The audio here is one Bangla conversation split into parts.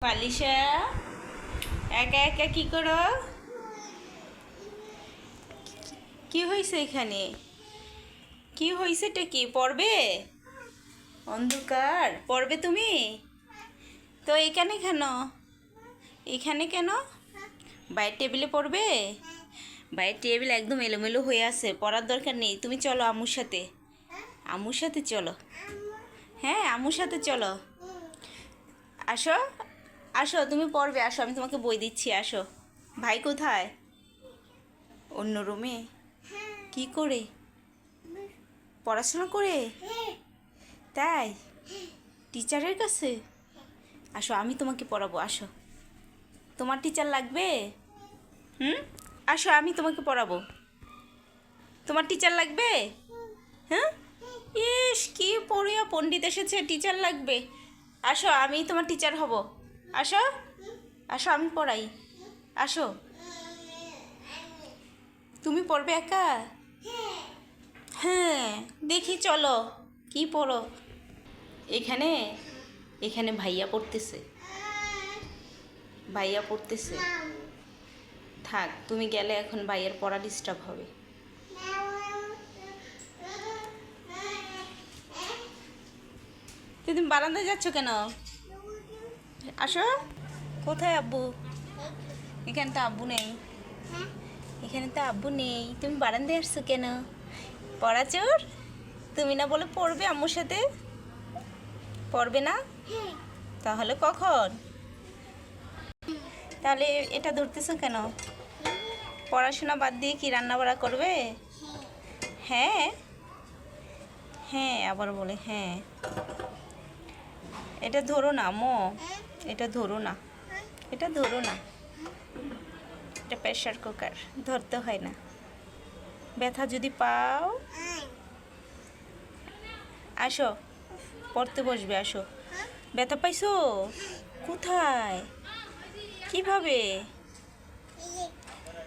পালিশা একা একা কি করো? কি হয়েছে এখানে? কি হয়েছেটা কি? পড়বে? অন্ধকার পড়বে তুমি? তো এখানে কেন? এখানে কেন? বাইরের টেবিলে পড়বে? বাইরের টেবিল একদম এলোমেলো হয়ে আছে, পড়ার দরকার নেই। তুমি চলো আম্মুর সাথে, আম্মুর সাথে চলো। হ্যাঁ, আম্মুর সাথে চলো। আসো আসো, তুমি পড়বে, আসো, আমি তোমাকে বই দিচ্ছি, আসো। ভাই কোথায়? অন্য রুমে? কি করে? পড়াশোনা করে? তাই? টিচারের কাছে? আসো, আমি তোমাকে পড়াবো, আসো। তোমার টিচার লাগবে? হুম, আসো, আমি তোমাকে পড়াবো। তোমার টিচার লাগবে? হ্যাঁ, ইস, কি পড়িয়া পণ্ডিত এসেছে, টিচার লাগবে। আসো, আমি তোমার টিচার হব। আসো আসো, আমি পড়াই, আসো। তুমি পড়বে একা? হ্যাঁ, দেখি, চলো। কি পড়ো? এখানে এখানে ভাইয়া পড়তেছে, ভাইয়া পড়তেছে। থাক, তুমি গেলে এখন ভাইয়ের পড়া ডিস্টার্ব হবে। তুমি বারান্দায় যাচ্ছ কেন? আসো। কোথায় আব্বু? এখানে তো আব্বু নেই, এখানে তো আব্বু নেই। তুমি বারান্দায় আসছো কেন? পড়াচোর, তুমি না বলে পড়বে আম্মুর সাথে? পড়বে না? তাহলে কখন? তাহলে এটা ধরতেছো কেন? পড়াশোনা বাদ দিয়ে কি রান্না বাড়া করবে? হ্যাঁ হ্যাঁ, আবার বলে হ্যাঁ। এটা ধরো না মো, এটা ধরো না, এটা ধরো না। এটা প্রেশার কুকার, ধরতে হয় না। ব্যথা যদি পাও, আসো, পড়তে বসবে, আসো। ব্যথা পাইছো? কোথায়? কিভাবে?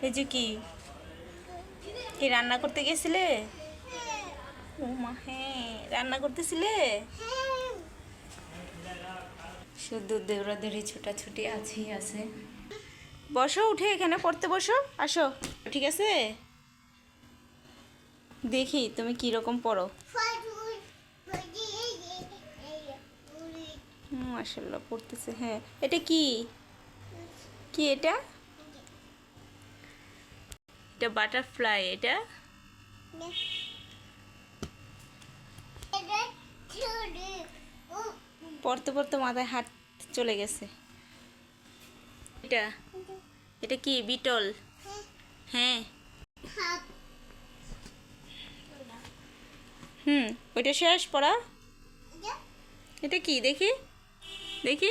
এই যে কি কি রান্না করতে গেছিলে? ও মা, হ্যাঁ, রান্না করতেছিলে। শুধু দৌড়াদৌড়ি ছোটাছুটি আছেই আছে। বসো, উঠে এখানে পড়তে বসো, আসো। ঠিক আছে, দেখি তুমি কি রকম পড়ো। মাশাআল্লাহ, পড়তেছে। হ্যাঁ, এটা কি? কি এটা? এটা বাটারফ্লাই। এটা পড়তে পড়তে মাথায় হাত চলে গেছে। এটা এটা কি? বিটল। হ্যাঁ, ওইটা শেষ পড়া। এটা কি? দেখি দেখি।